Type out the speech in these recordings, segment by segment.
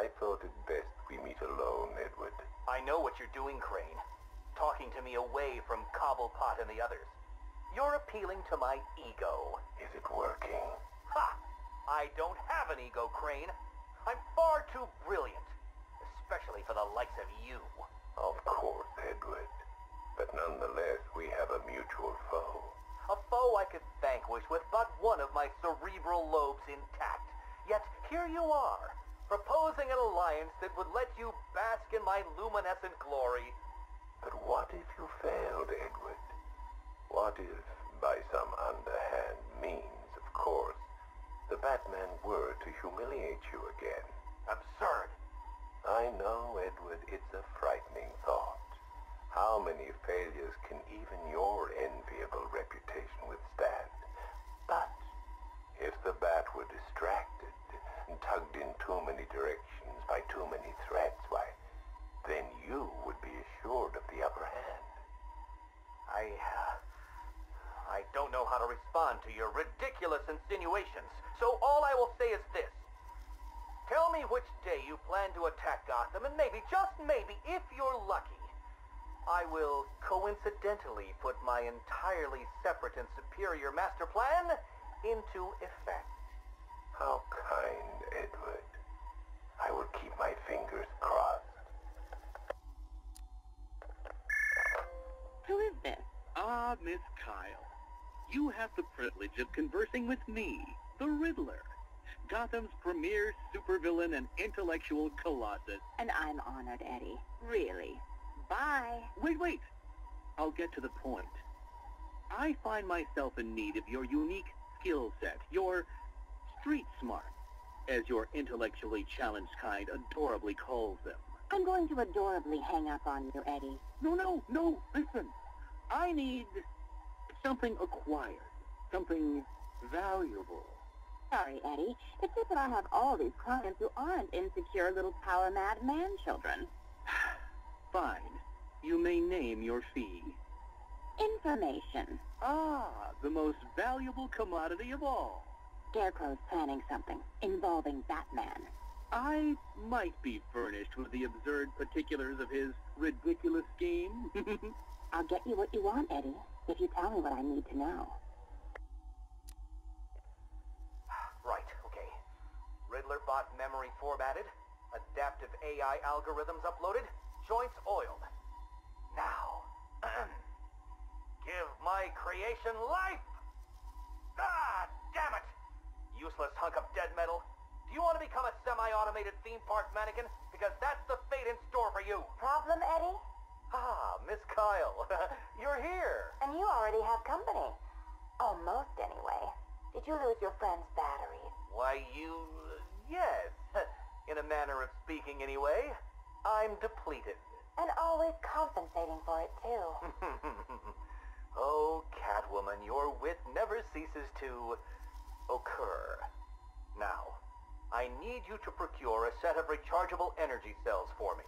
I thought it best we meet alone, Edward. I know what you're doing, Crane. Talking to me away from Cobblepot and the others. You're appealing to my ego. Is it working? Ha! I don't have an ego, Crane. I'm far too brilliant. Especially for the likes of you. Of course, Edward. But nonetheless, we have a mutual foe. A foe I could vanquish with but one of my cerebral lobes intact. Yet here you are, proposing an alliance that would let you bask in my luminescent glory. But what if you failed, Edward? What if, by some underhand means, of course, the Batman were to humiliate you again? Absurd. I know, Edward, it's a frightening thought. How many failures can even your enviable reputation withstand? But if the Bat were distracted and tugged in too many directions by too many threats, why, then you would be assured of the upper hand. I don't know how to respond to your ridiculous insinuations, so all I will say is this. Tell me which day you plan to attack Gotham, and maybe, just maybe, if you're lucky, I will coincidentally put my entirely separate and superior master plan into effect. How kind, Edward. I will keep my fingers crossed. Who is this? Ah, Miss Kyle. You have the privilege of conversing with me, the Riddler, Gotham's premier supervillain and intellectual colossus. And I'm honored, Eddie. Really. Bye. Wait. I'll get to the point. I find myself in need of your unique skill set, your street smart, as your intellectually challenged kind adorably calls them. I'm going to adorably hang up on you, Eddie. No, listen. I need something acquired, something valuable. Sorry, Eddie. It's just that I have all these clients who aren't insecure little power-mad man-children. Fine. You may name your fee. Information. Ah, the most valuable commodity of all. Scarecrow's planning something involving Batman. I might be furnished with the absurd particulars of his ridiculous scheme. I'll get you what you want, Eddie, if you tell me what I need to know. Right, okay. Riddler bot memory formatted, adaptive AI algorithms uploaded, joints oiled. Now, give my creation life! Ah, damn it! Useless hunk of dead metal. Do you want to become a semi-automated theme park mannequin? Because that's the fate in store for you. Problem, Eddie? Ah, Miss Kyle, you're here. And you already have company. Almost, anyway. Did you lose your friend's batteries? Why, yes. In a manner of speaking, anyway. I'm depleted. And always compensating for it, too. Oh, Catwoman, your wit never ceases to occur. Now, I need you to procure a set of rechargeable energy cells for me.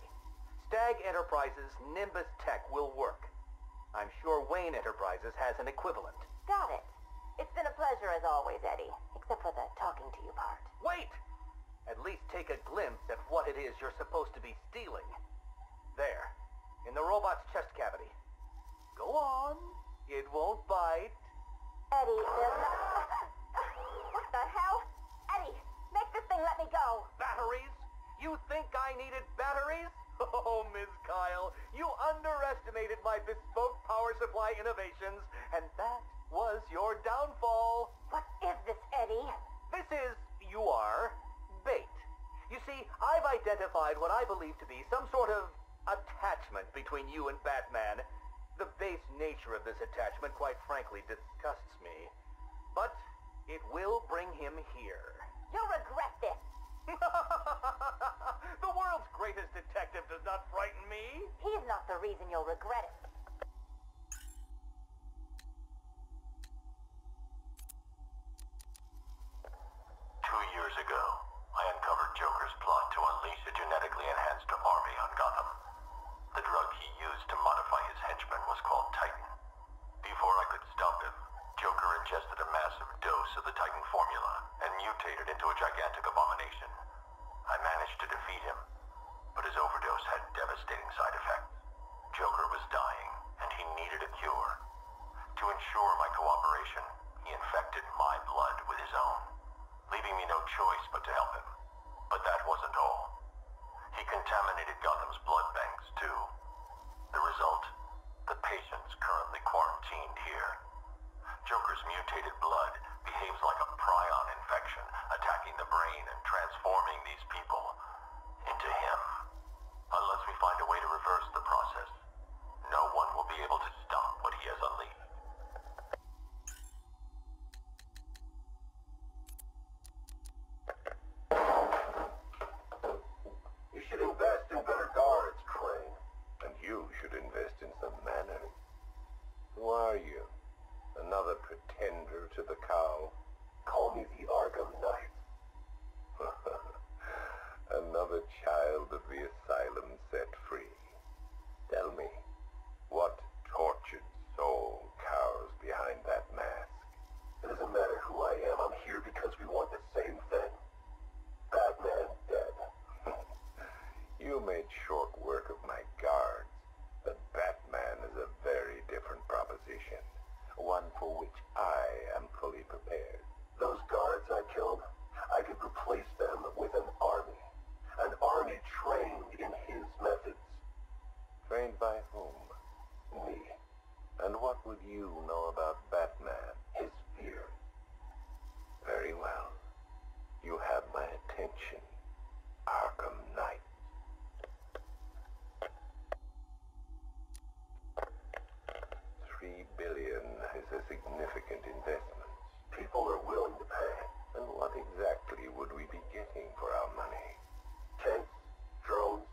Stag Enterprises' Nimbus Tech will work. I'm sure Wayne Enterprises has an equivalent. Got it. It's been a pleasure as always, Eddie. Except for the talking to you part. Wait! At least take a glimpse at what it is you're supposed to be stealing. There, in the robot's chest cavity. Go on. It won't bite. Eddie, there's no... What the hell? Eddie, make this thing let me go. Batteries? You think I needed batteries? Oh, Ms. Kyle, you underestimated my bespoke power supply innovations, and that was your downfall. What is this, Eddie? This is, bait. You see, I've identified what I believe to be some sort of attachment between you and Batman. The base nature of this attachment, quite frankly, disgusts me. But it will bring him here. You'll regret this. The world's greatest detective does not frighten me. He's not the reason you'll regret it. Years ago, I uncovered Joker's plot to unleash a genetically enhanced army on Gotham. The drug he used to modify his henchmen was called Titan. Before I could stop him, Joker ingested a massive dose of the Titan formula and mutated into a gigantic abomination. I managed to defeat him Another child of the asylum set free. Tell me, what tortured soul cowers behind that mask? It doesn't matter who I am. I'm here because we want the same thing. Batman dead. You made short work of my guards, but Batman is a very different proposition. One for which I am fully prepared. Those guards I killed, I could replace them with an army. An army trained in his methods. Trained by whom? Me. And what would you know about Batman? His fear. Very well. You have my attention, Arkham Knight. $3 billion is a significant investment. People are willing to pay. And what exactly would we be getting for our money? Tanks, drones,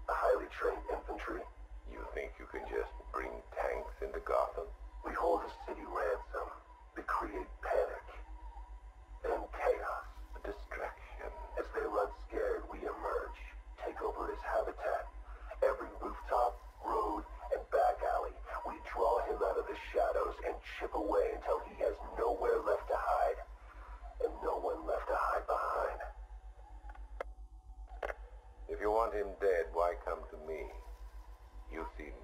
a highly trained infantry. You think you can just bring tanks into Gotham? We hold a city ransom. We create panic. Then chaos. A distraction. As they run scared, we emerge. Take over his habitat. Every rooftop, road, and back alley. We draw him out of the shadows and chip away until he has nowhere left to hide. And no one left to hide behind. If you want him dead, why come to me? You seem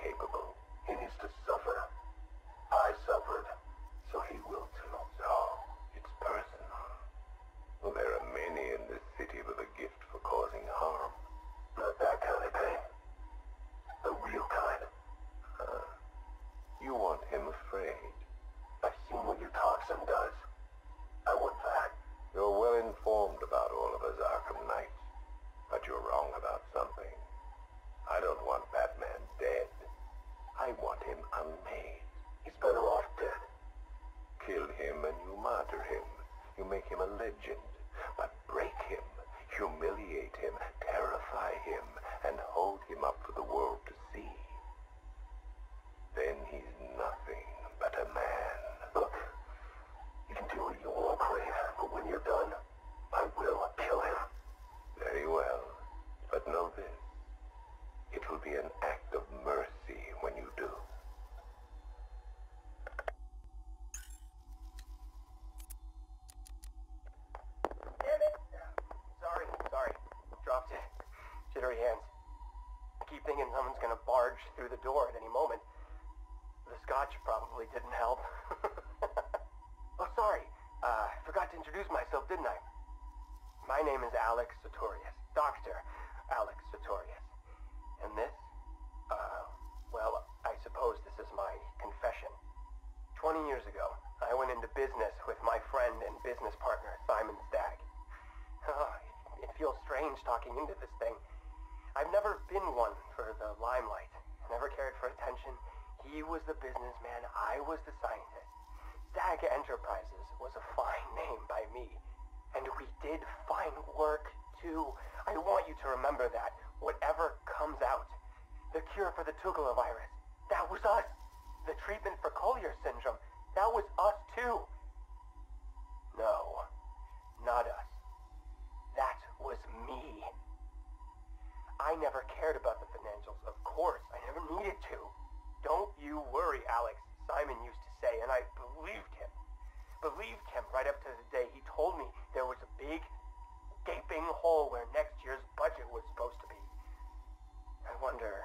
capable. He needs to suffer. I suffered, so he will too. So, it's personal. Well, there are many in this city with a gift for causing harm. Not that kind of pain. The real kind. You want him afraid. I've seen what your toxin does. I want that. You're well informed about all of us, Arkham Knight. But you're wrong about something. I don't want Batman dead. I want him unmade. He's better off dead. Kill him and you martyr him. You make him a legend. But break him, humiliate him, terrify him, and hold him up for the world to see. Then he's nothing but a man. Look, you can do what you want, Crane, but when you're done, I will kill him. Very well. But know this. It will be an act of mercy when you do. Damn it! Sorry. Dropped it. Jittery hands. I keep thinking someone's gonna barge through the door at any moment. The scotch probably didn't help. Oh, sorry. Forgot to introduce myself, didn't I? My name is Alex Sartorius. Dr. Alex Sartorius. And this? Well, I suppose this is my confession. 20 years ago, I went into business with my friend and business partner, Simon Stagg. It feels strange talking into this thing. I've never been one for the limelight. Never cared for attention. He was the businessman, I was the scientist. Stagg Enterprises was a fine name by me. And we did fine work, too. I want you to remember that. Whatever comes out. The cure for the Tugela virus. That was us. The treatment for Collier syndrome. That was us, too. No. Not us. That was me. I never cared about the financials, of course. I never needed to. Don't you worry, Alex, Simon used to say, and I believed him. Believed him right up to the day he told me there was a big, gaping hole where next year's budget was supposed to be. I wonder,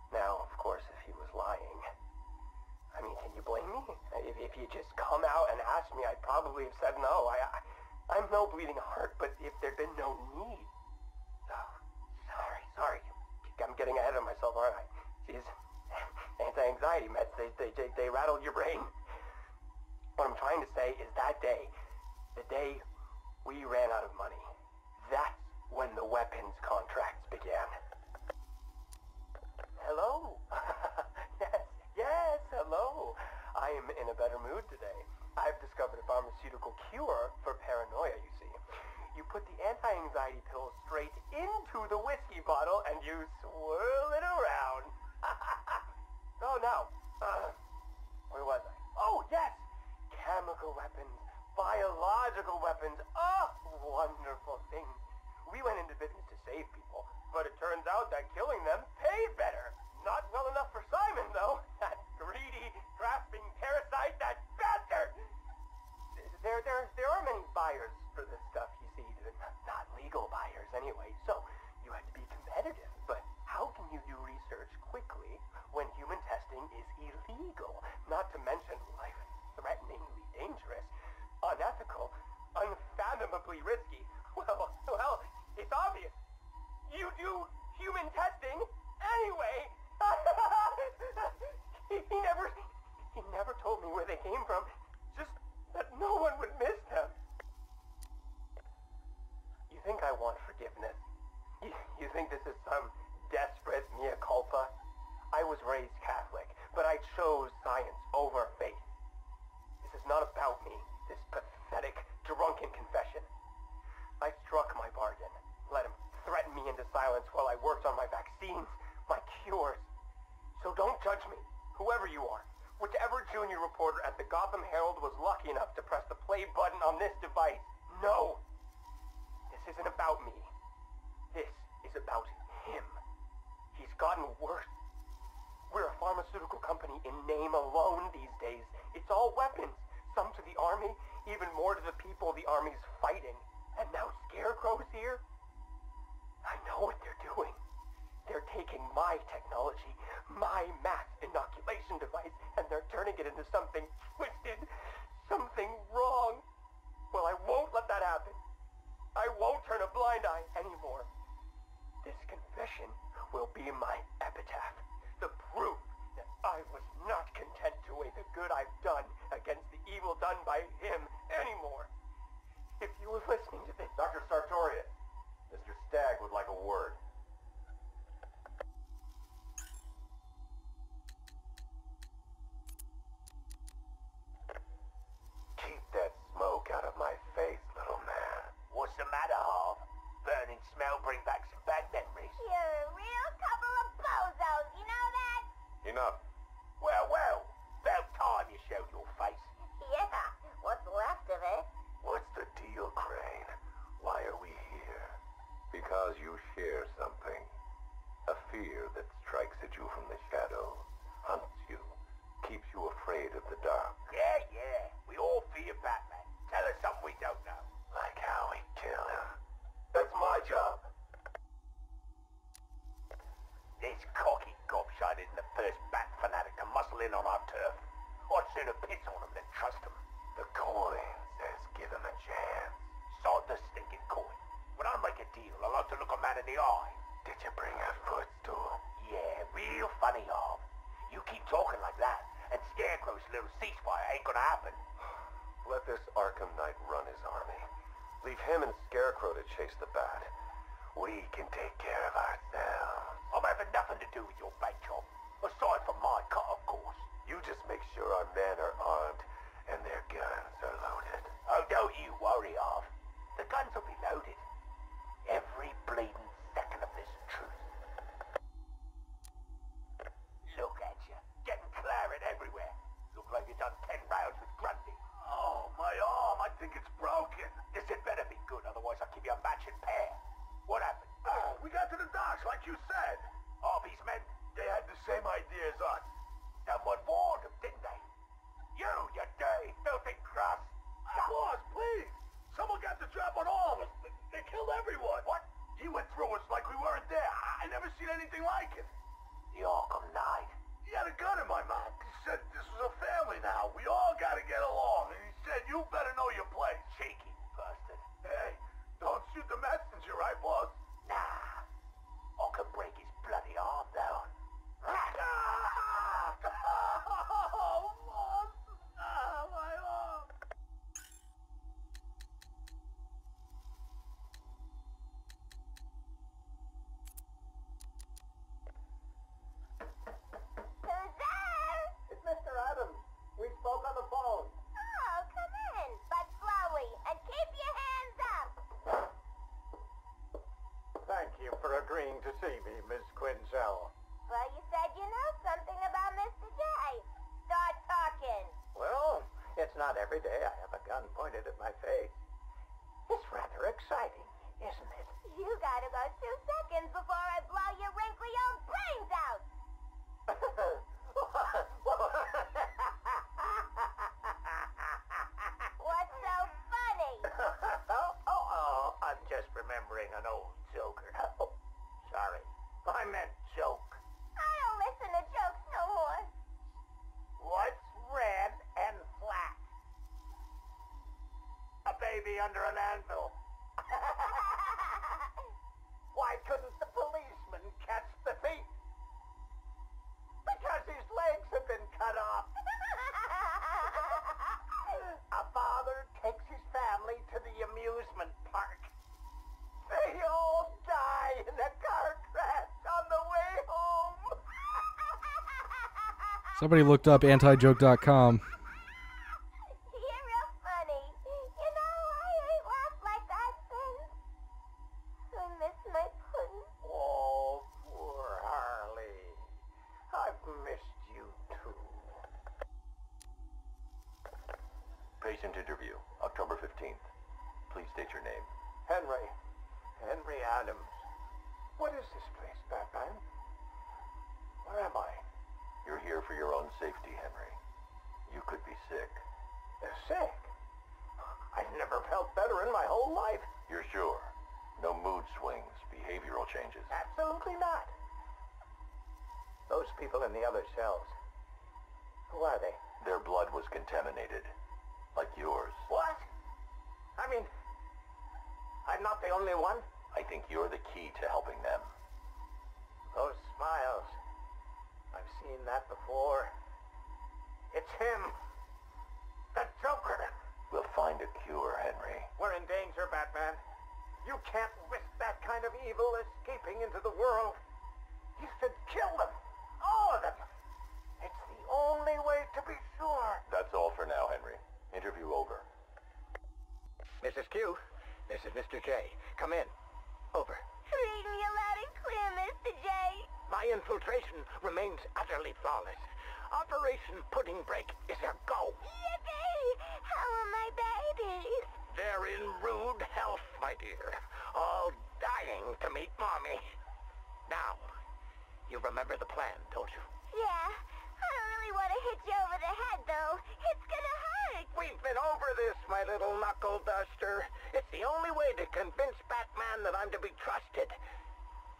now, of course, if he was lying. I mean, can you blame me? If you just come out and asked me, I'd probably have said no. I'm no bleeding heart, but if there'd been no need. Oh, sorry. I'm getting ahead of myself, aren't I? Jeez. Anti-anxiety meds, they rattle your brain. What I'm trying to say is that day, the day we ran out of money, that's when the weapons contracts began. Hello? Yes, hello. I am in a better mood today. I've discovered a pharmaceutical cure for paranoia, you see. You put the anti-anxiety pill straight into the whiskey bottle and you swirl it around. Oh, now, where was I? Oh, yes! Chemical weapons, biological weapons, wonderful thing. We went into business anyway, so you had to be competitive. But how can you do research quickly when human testing is illegal? Not to mention life-threateningly dangerous, unethical, unfathomably risky. Well, it's obvious. You do human testing anyway. He never told me where they came from. Just that no one would miss them. You think I want forgiveness? You think this is some desperate mea culpa? I was raised Catholic, but I chose science over faith. This is not about me, this pathetic, drunken confession. I struck my bargain, let him threaten me into silence while I worked on my vaccines, my cures. So don't judge me, whoever you are. Whichever junior reporter at the Gotham Herald was lucky enough to press the play button on this device. No! This isn't about me. This is about him. He's gotten worse. We're a pharmaceutical company in name alone these days. It's all weapons. Some to the army, even more to the people the army's fighting. And now Scarecrow's here? I know what they're doing. They're taking my technology, my mass inoculation device, and they're turning it into something twisted, something wrong. Well, I won't let that happen. I won't turn a blind eye anymore. This confession will be my epitaph, the proof that I was not content to weigh the good I've done against the evil done by him anymore. If you were listening to this... Dr. Sartorius, Mr. Stagg would like a word. Keep that smoke out of my face, little man. What's the matter, Harv? Burning smell bring back some bad memories. You're a real couple of bozos, you know that? Enough. Well, about time you showed your face. Yeah, what's left of it? What's the deal, Crane? Why are we here? Because you share something. A fear that strikes at you from the shadows, hunts you, keeps you afraid of the dark. Yeah. We all fear Batman. Tell us something we don't know. Like how we kill him. That's my job. This cocky gobshite isn't the first bat fanatic to muscle in on our turf. I'd sooner piss on him than trust him. The coin says give him a chance. Sod the stinking coin. When I make a deal, I like to look a man in the eye. Did you bring a footstool? Yeah, real funny, Harv. You keep talking like that, and Scarecrow's little ceasefire ain't gonna happen. Let this Arkham Knight run his army. Leave him and Scarecrow to chase the bat. We can take care of ourselves. I'm having nothing to do with your bank job. Aside from my cut, of course. You just make sure our men are armed and their guns are loaded. Oh, don't you worry, Harv. The guns will be loaded. Every bleeding second of this truth. Look at you, getting claret everywhere. Look like you've done 10 rounds with Grundy. Oh, my arm, I think it's broken. This had better be good, otherwise I'll give you a matching pair. What happened? Oh, we got to the docks, like you said. Harvey's men, they had the same idea as us. Someone warned them, didn't they? You dirty, filthy crust. Boss, please. Someone got the drop on all of us. They killed everyone. What? He went through us like we weren't there. I never seen anything like it. The Arkham Knight. He had a gun in my mouth. He said this was a family now. We all gotta get along. And he said you better know your place. Cheeky bastard. Hey, don't shoot the messenger, right, boss? Nah. I can break his bloody arm down. Oh, boss. My arm. Who's there? It's Mr. Adams. We spoke on the phone. Oh, come in, but slowly, and keep your hands up. Thank you for agreeing to see me, Miss Quinzel. Well, you said you know something about Mr. J. Start talking. Well, it's not every day I have a gun pointed at my face. It's rather exciting, isn't it? You gotta go 2 seconds before I blow your wrinkly old brains out. What's so funny? I'm just remembering an old joker. Oh, sorry. I meant joke. I don't listen to jokes no more. What's red and flat? A baby under an anvil. Why couldn't the policeman catch the thief? Because his legs have been cut off. A father takes his family to the amusement park. They all die in a car crash on the way home. Somebody looked up antijoke.com. You're real funny. You know, I ain't laughed like that since. I miss my pudding. Oh, poor Harley. I've missed you too. Patient interview, October 15th. Please state your name. Henry Adams. What is this place, Batman? Where am I? You're here for your own safety, Henry. You could be sick. Sick? I've never felt better in my whole life. You're sure? No mood swings, behavioral changes? Absolutely not. Those people in the other cells. Who are they? Their blood was contaminated. Like yours. What? I mean, I'm not the only one. I think you're the key to helping them. Those smiles. I've seen that before. It's him. The Joker. We'll find a cure, Henry. We're in danger, Batman. You can't risk that kind of evil escaping into the world. You should kill them. All of them. It's the only way to be sure. That's all for now, Henry. Interview over. Mrs. Q, this is Mr. J. Come in. Over. Read me loud and clear, Mr. J. My infiltration remains utterly flawless. Operation Pudding Break is a go. Yippee! How are my babies? They're in rude health, my dear. All dying to meet Mommy. Now, you remember the plan, don't you? Yeah. I don't really want to hit you over the head, though. It's gonna hurt. We've been over this, my little knuckle duster. It's the only way to convince Batman that I'm to be trusted.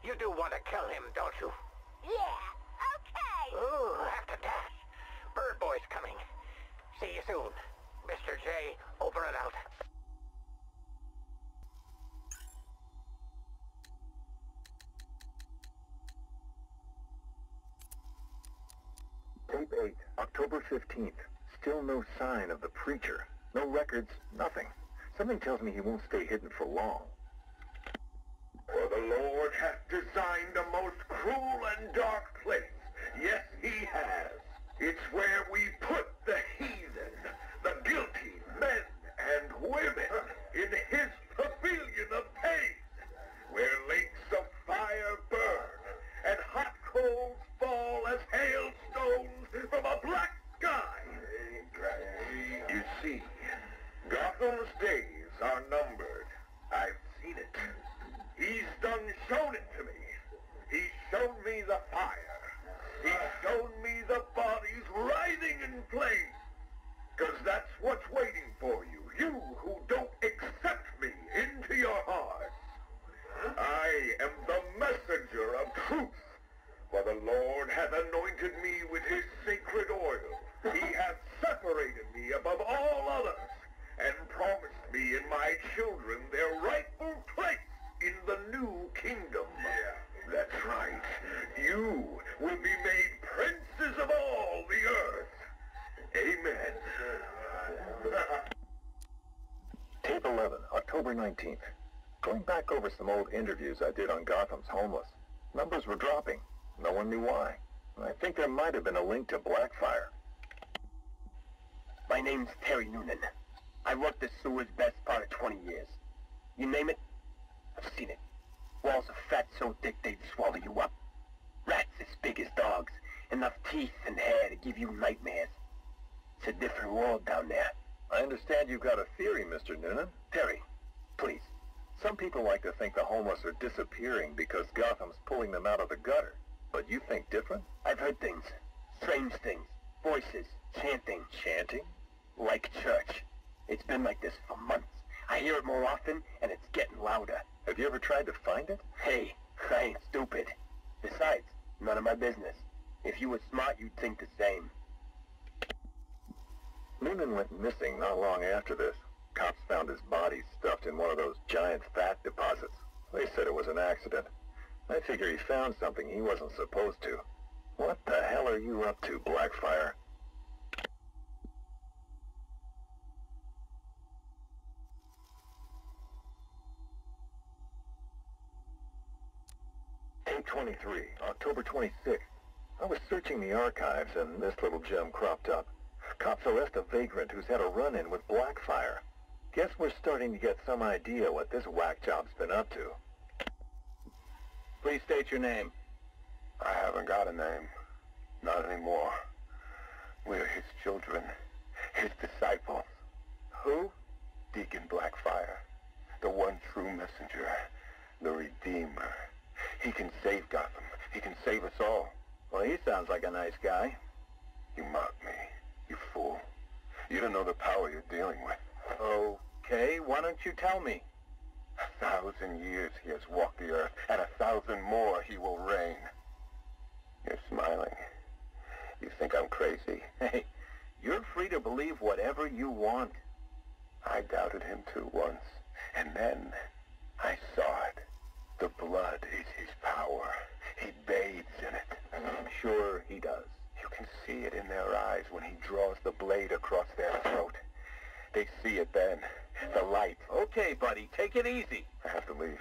You do want to kill him, don't you? Yeah. Okay. Ooh, have to dash. Bird Boy's coming. See you soon. Mr. J, over and out. Tape 8, October 15th. Still no sign of the preacher. No records, nothing. Something tells me he won't stay hidden for long. For the Lord hath designed a most cruel and dark place. Yes, he has. It's where we put the heathen, the guilty men and women, in his pavilion of pain, where lakes of fire burn, and hot coals fall as hailstones from a black sky. You see, Gotham's days are numbered. I've seen it. He's done shown it to me. He's shown me the fire. He's shown me the bodies writhing in flames. 'Cause that's what's waiting for you. You who don't accept me into your heart. I am the messenger of truth. For the Lord hath anointed me with his sacred oil. He hath separated me above all others, and promised me and my children their rightful place in the new kingdom. Yeah, that's right. You will be made princes of all the earth. Amen. Tape 11, October 19th. Going back over some old interviews I did on Gotham's homeless. Numbers were dropping. No one knew why. I think there might have been a link to Blackfire. My name's Terry Noonan. I worked the sewers best part of 20 years. You name it, I've seen it. Walls of fat so thick they'd swallow you up. Rats as big as dogs. Enough teeth and hair to give you nightmares. It's a different world down there. I understand you've got a theory, Mr. Noonan. Terry, please. Some people like to think the homeless are disappearing because Gotham's pulling them out of the gutter. But you think different? I've heard things. Strange things. Voices. Chanting. Chanting? Like church. It's been like this for months. I hear it more often, and it's getting louder. Have you ever tried to find it? Hey, I ain't stupid. Besides, none of my business. If you were smart, you'd think the same. Noonan went missing not long after this. Cops found his body stuffed in one of those giant fat deposits. They said it was an accident. I figure he found something he wasn't supposed to. What the hell are you up to, Blackfire? Tape 23, October 26th. I was searching the archives and this little gem cropped up. Cops arrest a vagrant who's had a run-in with Blackfire. Guess we're starting to get some idea what this whack job's been up to. Please state your name. I haven't got a name. Not anymore. We're his children. His disciples. Who? Deacon Blackfire. The one true messenger. The Redeemer. He can save Gotham. He can save us all. Well, he sounds like a nice guy. You mock me, you fool. You don't know the power you're dealing with. Okay, why don't you tell me? 1,000 years he has walked the earth, and 1,000 more he will reign. You're smiling. You think I'm crazy? Hey, you're free to believe whatever you want. I doubted him too once, and then I saw it. The blood is his power. He bathes in it. I'm sure he does. You can see it in their eyes when he draws the blade across their throat. They see it then. The light. Okay, buddy, take it easy. I have to leave.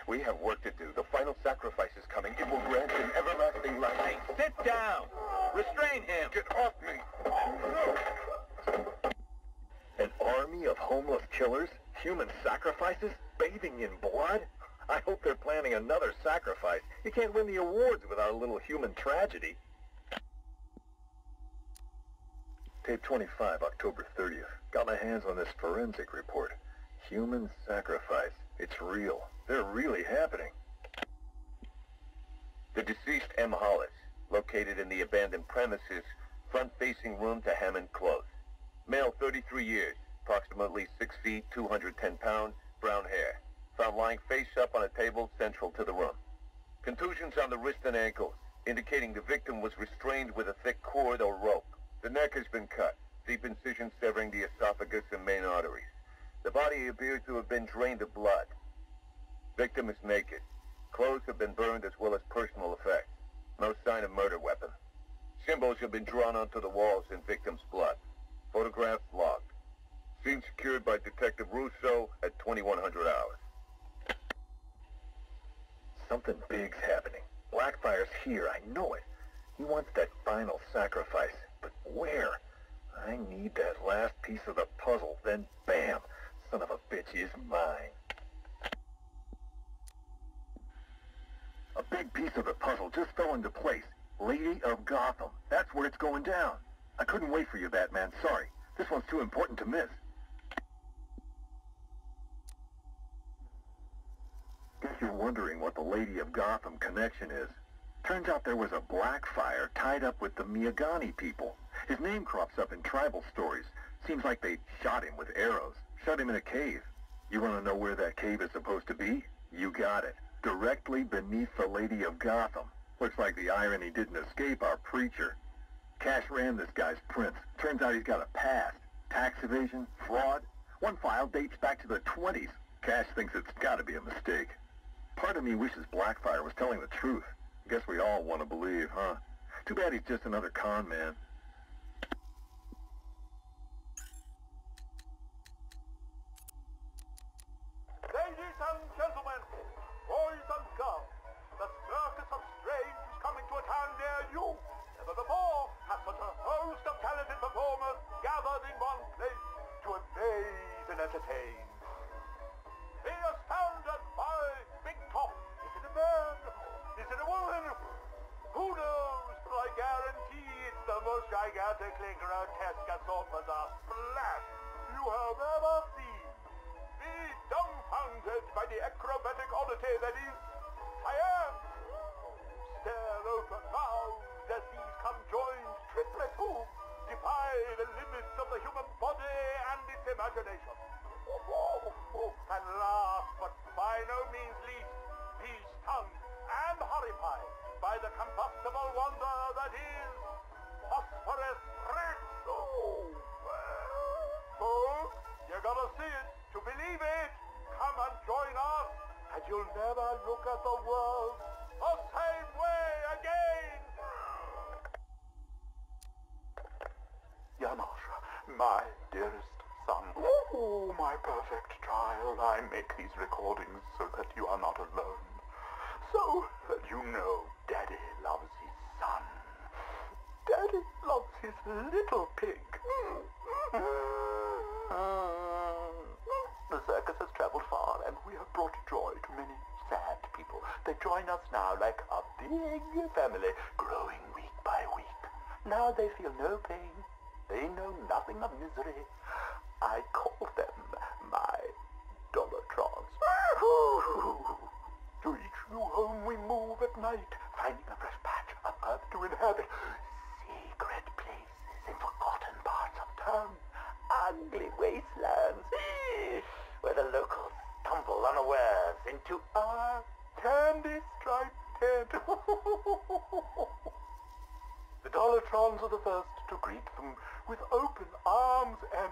We have work to do. The final sacrifice is coming. It will grant him everlasting life. Hey, sit down. Restrain him. Get off me. An army of homeless killers? Human sacrifices? Bathing in blood? I hope they're planning another sacrifice. You can't win the awards without a little human tragedy. Tape 25, October 30th. Got my hands on this forensic report. Human sacrifice. It's real. They're really happening. The deceased M. Hollis, located in the abandoned premises, front-facing room to Hammond Close. Male, 33 years, approximately 6 feet, 210 pounds, brown hair. Found lying face up on a table central to the room. Contusions on the wrist and ankles, indicating the victim was restrained with a thick cord or rope. The neck has been cut, deep incision severing the esophagus and main arteries. The body appears to have been drained of blood. Victim is naked. Clothes have been burned as well as personal effects. No sign of murder weapon. Symbols have been drawn onto the walls in victim's blood. Photographs logged. Scene secured by Detective Russo at 2100 hours. Something big's happening. Blackfire's here, I know it. He wants that final sacrifice. But where? I need that last piece of the puzzle, then bam! Son of a bitch is mine. A big piece of the puzzle just fell into place. Lady of Gotham. That's where it's going down. I couldn't wait for you, Batman. Sorry. This one's too important to miss. Guess you're wondering what the Lady of Gotham connection is. Turns out there was a Blackfire tied up with the Miyagani people. His name crops up in tribal stories. Seems like they shot him with arrows. Shut him in a cave. You want to know where that cave is supposed to be? You got it. Directly beneath the Lady of Gotham. Looks like the irony didn't escape our preacher. Cash ran this guy's prints. Turns out he's got a past. Tax evasion, fraud. One file dates back to the 20s. Cash thinks it's got to be a mistake. Part of me wishes Blackfire was telling the truth. Guess we all want to believe, huh? Too bad he's just another con man. Ladies and gentlemen, boys and girls, the circus of strange is coming to a town near you. Never before has such a host of talented performers gathered in one place to amaze and entertain. Be astounded by Big Top. Is it a man? Is it a woman? Who knows? But I guarantee it's the most gigantically grotesque assortment of splash you have ever seen. Be dumbfounded by the acrobatic oddity that is I am. Stare open mouthed as these conjoined triplet hooves defy the limits of the human body and its imagination. And last but by no means by the combustible wonder that is phosphorus Rex. Oh, well, folks, you gotta see it to believe it. Come and join us, and you'll never look at the world the same way again. Janosch, my dearest son. Oh, my perfect child. I make these recordings so that you are not alone. So that you know Daddy loves his son. Daddy loves his little pig. The circus has traveled far, and we have brought joy to many sad people. They join us now like a big family, growing week by week. Now they feel no pain. They know nothing of misery. I call them my Dollartrons. To each new home we move at night, finding a fresh patch of earth to inhabit. Secret places in forgotten parts of town. Ugly wastelands where the locals stumble unawares into our candy-striped tent. The Dollartrons are the first to greet them with open arms and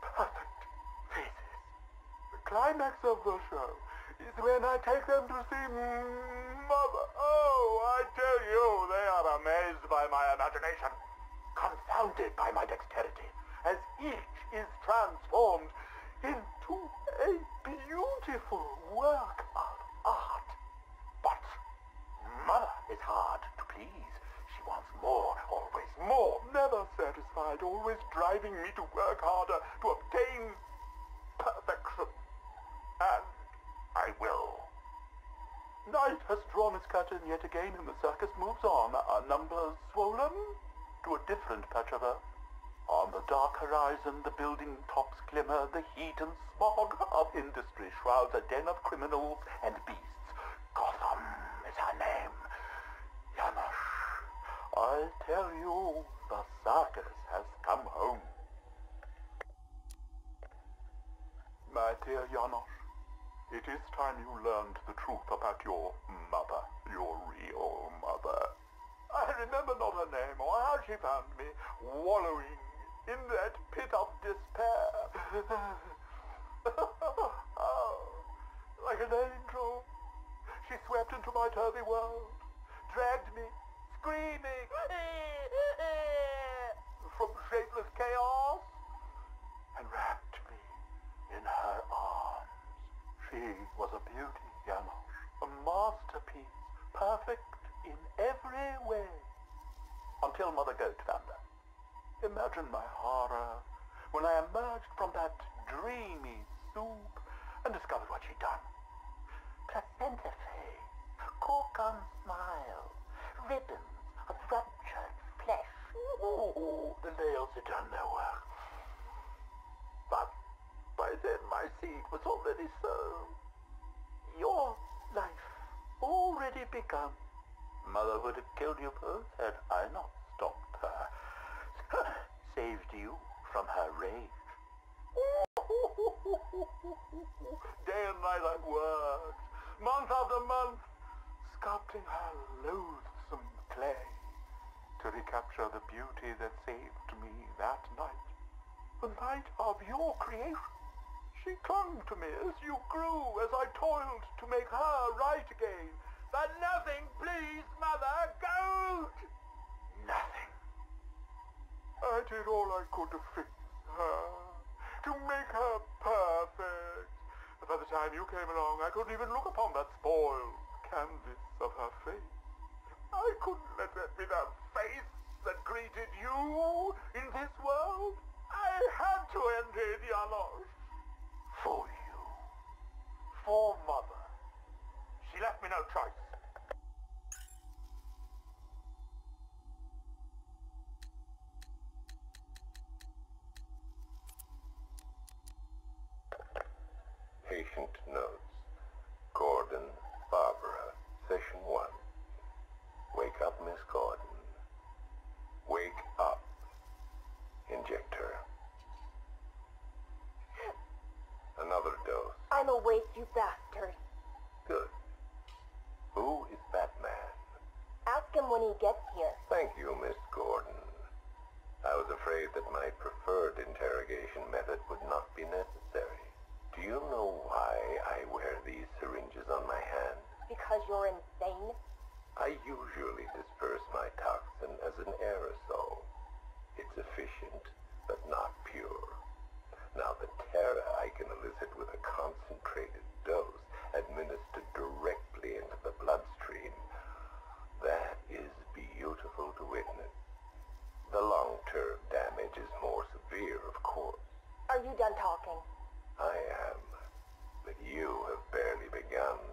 perfect faces. The climax of the show is when I take them to see Mother. Oh, I tell you, they are amazed by my imagination, confounded by my dexterity, as each is transformed into a beautiful work of art. But Mother is hard to please. She wants more, always more, never satisfied, always driving me to work harder to obtain perfection. And I will. Night has drawn its curtain yet again, and the circus moves on, our numbers swollen to a different patch of earth. On the dark horizon, the building tops glimmer, the heat and smog of industry shrouds a den of criminals and beasts. Gotham is her name. Janosch, I tell you, the circus has come home. My dear Janosch, it is time you learned the truth about your mother, your real mother. I remember not her name or how she found me, wallowing in that pit of despair. Oh, like an angel, she swept into my turvy world, dragged me, screaming, from shapeless chaos, and wrapped me in her arms. She was a beauty, Janosch, a masterpiece, perfect in every way, until Mother Goat found her. Imagine my horror when I emerged from that dreamy soup and discovered what she'd done. Placenta face, cork-on smile, ribbons of ruptured flesh. Ooh, the nails had done their work. But by then my seed was already sown. Your life already begun. Mother would have killed you both had I not stopped her. Saved you from her rage. Day and night I worked, month after month, sculpting her loathsome clay to recapture the beauty that saved me that night. The night of your creation. She clung to me as you grew, as I toiled to make her right again. But nothing pleased Mother Goat! Nothing. I did all I could to fix her, to make her perfect. But by the time you came along, I couldn't even look upon that spoiled canvas of her face. I couldn't let that be the face that greeted you in this world. I had to end it, Janosch. For you. For Mother. She left me no choice. Patient notes. Gordon, Barbara, session 1. Wake up, Miss Gordon. Wake up. Inject her. Another dose. I'm awake, you bastard. Good. Who is Batman? Ask him when he gets here. Thank you, Miss Gordon. I was afraid that my preferred interrogation method would not be necessary. Do you know why I wear these syringes on my hands? Because you're insane? I usually disperse my toxin as an aerosol. It's efficient, but not pure. Now, the terror I can elicit with a concentrated dose administered directly into the bloodstream, that is beautiful to witness. The long-term damage is more severe, of course. Are you done talking? I am, but you have barely begun.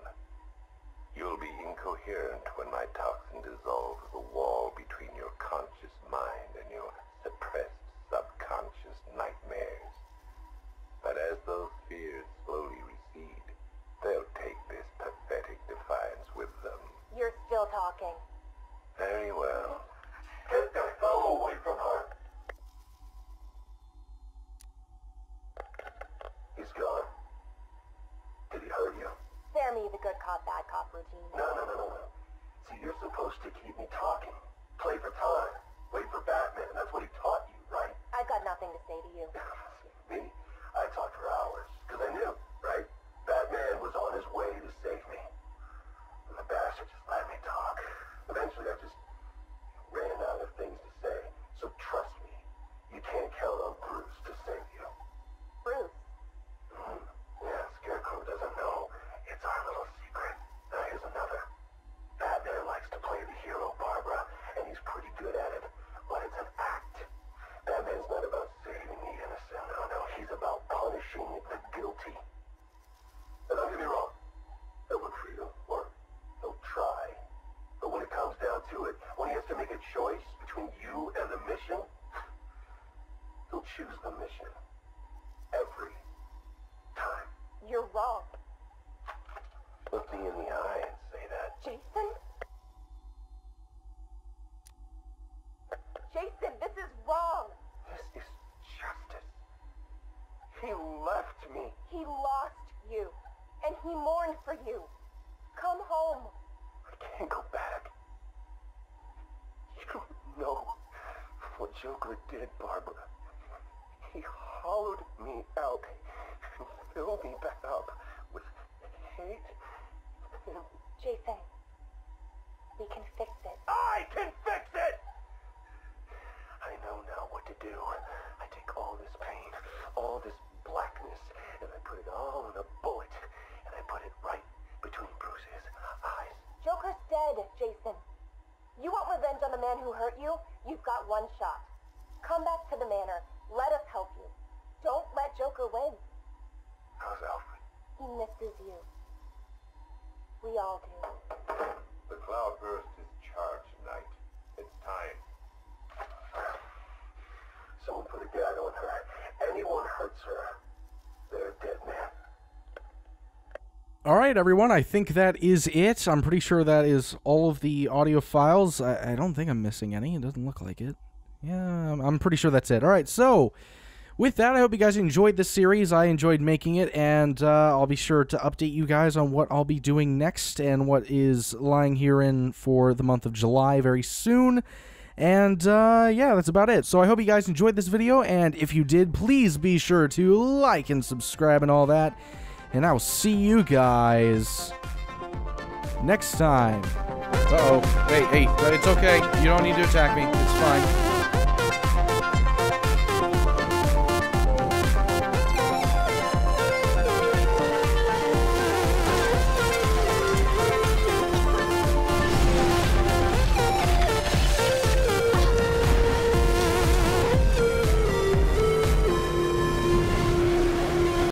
You'll be incoherent when my toxin dissolves the wall between your conscious mind and your suppressed subconscious nightmares. But as those fears slowly recede, they'll take this pathetic defiance with them. You're still talking. Very well. Get the hell away from her! He's gone. Did he hurt you? Spare me the good cop, bad cop routine. No. See, you're supposed to keep me talking. Play for time. Wait for Batman. That's what he taught you, right? I've got nothing to say to you. Me? I talked for hours. Because I knew, right? Batman was on his way to save me. And the bastard just let me talk. Eventually, I just ran out of things to say. So trust me, you can't count on Bruce to save you. Bruce. Yeah, Scarecrow doesn't know. It's our little secret. Now here's another. Batman likes to play the hero, Barbara, and he's pretty good at it. But it's an act. Batman's not about saving the innocent. No, he's about punishing the guilty. And don't get me wrong. He'll look for you, or he'll try. But when it comes down to it, when he has to make a choice between you and the mission, he'll choose the mission. Every time. You're wrong. Look me in the eye and say that. Jason? Jason, this is wrong. This is justice. He left me. He lost you, and he mourned for you. Come home. I can't go back. You don't know what Joker did, Barbara. He hollowed me out and filled me back up with hate and... Jason, we can fix it. I can fix it! I know now what to do. I take all this pain, all this blackness, and I put it all in a bullet, and I put it right between Bruce's eyes. Joker's dead, Jason. You want revenge on the man who hurt you? You've got one shot. Come back to the manor. Let us help you. Don't let Joker win. How's Alfred? He misses you. We all do. The Cloudburst is charged, Knight. It's time. Someone put a gag on her. Anyone hurts her, they're a dead man. All right, everyone, I think that is it. I'm pretty sure that is all of the audio files. I don't think I'm missing any. It doesn't look like it. Yeah, I'm pretty sure that's it. All right, so with that, I hope you guys enjoyed this series. I enjoyed making it, and I'll be sure to update you guys on what I'll be doing next and what is lying herein for the month of July very soon. And, yeah, that's about it. So I hope you guys enjoyed this video, and if you did, please be sure to like and subscribe and all that. And I will see you guys next time. Uh-oh. Hey, it's okay. You don't need to attack me. It's fine.